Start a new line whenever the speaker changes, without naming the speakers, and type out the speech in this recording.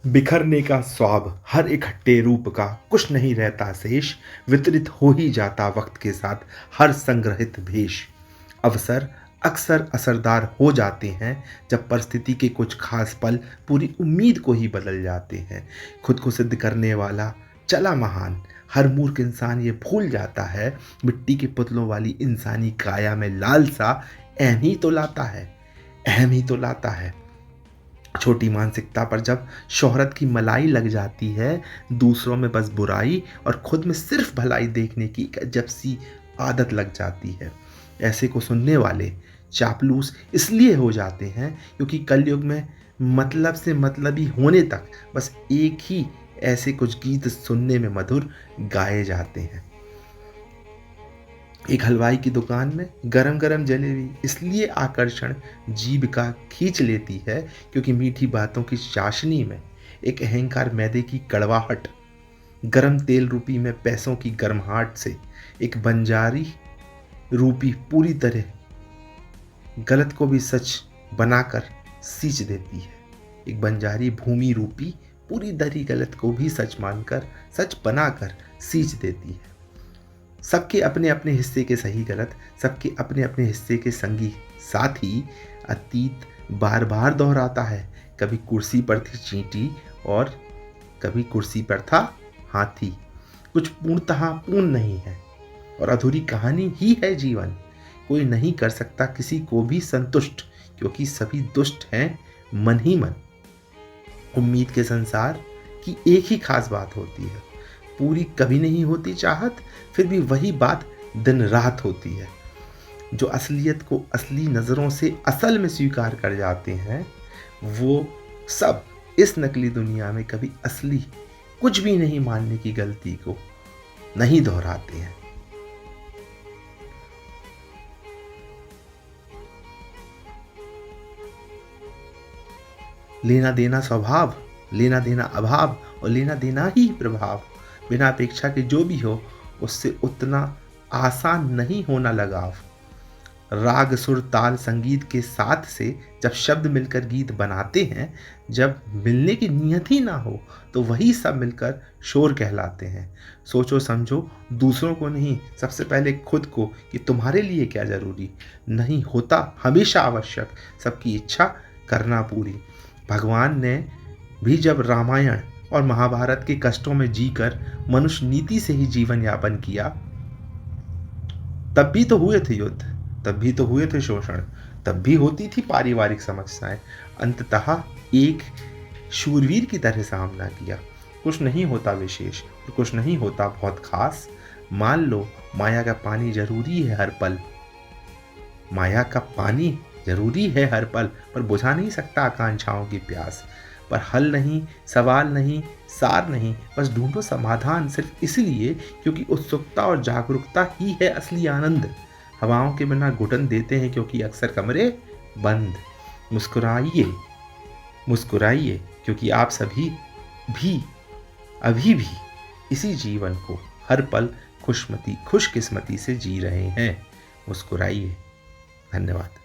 बिखरने का स्वाब हर इकट्ठे रूप का कुछ नहीं रहता शेष, वितरित हो ही जाता वक्त के साथ हर संग्रहित भेष। अवसर अक्सर असरदार हो जाते हैं जब परिस्थिति के कुछ खास पल पूरी उम्मीद को ही बदल जाते हैं। खुद को सिद्ध करने वाला चला महान, हर मूर्ख इंसान ये भूल जाता है मिट्टी के पुतलों वाली इंसानी काया में लालसा अहम ही तो लाता है, अहम ही तो लाता है। छोटी मानसिकता पर जब शोहरत की मलाई लग जाती है, दूसरों में बस बुराई और खुद में सिर्फ भलाई देखने की एक अजब सी आदत लग जाती है। ऐसे को सुनने वाले चापलूस इसलिए हो जाते हैं क्योंकि कलयुग में मतलब से मतलबी होने तक बस एक ही ऐसे कुछ गीत सुनने में मधुर गाए जाते हैं। एक हलवाई की दुकान में गरम गरम जलेबी इसलिए आकर्षण जीभ का खींच लेती है क्योंकि मीठी बातों की चाशनी में एक अहंकार मैदे की कड़वाहट, गरम तेल रूपी में पैसों की गर्माहट से एक बंजारी रूपी पूरी तरह गलत को भी सच बनाकर सींच देती है। एक बंजारी भूमि रूपी पूरी दरी गलत को भी सच मानकर सच बनाकर सींच देती है। सबके अपने अपने हिस्से के सही गलत, सबके अपने अपने हिस्से के संगी साथी अतीत बार बार दोहराता है। कभी कुर्सी पर थी चींटी और कभी कुर्सी पर था हाथी। कुछ पूर्णतः पूर्ण नहीं है और अधूरी कहानी ही है जीवन। कोई नहीं कर सकता किसी को भी संतुष्ट क्योंकि सभी दुष्ट हैं मन ही मन। उम्मीद के संसार की एक ही खास बात होती है, पूरी कभी नहीं होती चाहत, फिर भी वही बात दिन रात होती है। जो असलियत को असली नज़रों से असल में स्वीकार कर जाते हैं वो सब इस नकली दुनिया में कभी असली कुछ भी नहीं मानने की गलती को नहीं दोहराते हैं। लेना देना स्वभाव, लेना देना अभाव और लेना देना ही प्रभाव। बिना अपेक्षा के जो भी हो उससे उतना आसान नहीं होना लगाव। राग सुर ताल संगीत के साथ से जब शब्द मिलकर गीत बनाते हैं, जब मिलने की नियत ही ना हो तो वही सब मिलकर शोर कहलाते हैं। सोचो समझो दूसरों को नहीं, सबसे पहले खुद को कि तुम्हारे लिए क्या ज़रूरी नहीं होता हमेशा आवश्यक सबकी इच्छा करना पूरी। भगवान ने भी जब रामायण और महाभारत के कष्टों में जीकर मनुष्य नीति से ही जीवन यापन किया, तब भी तो हुए थे युद्ध, तब भी तो हुए थे शोषण, तब भी होती थी पारिवारिक समस्याएं। अंततः एक शूरवीर की तरह सामना किया। कुछ नहीं होता विशेष और कुछ नहीं होता बहुत खास। मान लो माया का पानी जरूरी है हर पल, माया का पानी जरूरी है हर पल, पर बुझा नहीं सकता आकांक्षाओं की प्यास। पर हल नहीं, सवाल नहीं, सार नहीं, बस ढूंढो समाधान सिर्फ इसलिए क्योंकि उत्सुकता और जागरूकता ही है असली आनंद। हवाओं के बिना घुटन देते हैं क्योंकि अक्सर कमरे बंद। मुस्कुराइए, मुस्कुराइए क्योंकि आप सभी भी अभी भी इसी जीवन को हर पल खुशकिस्मती से जी रहे हैं। मुस्कुराइए। धन्यवाद।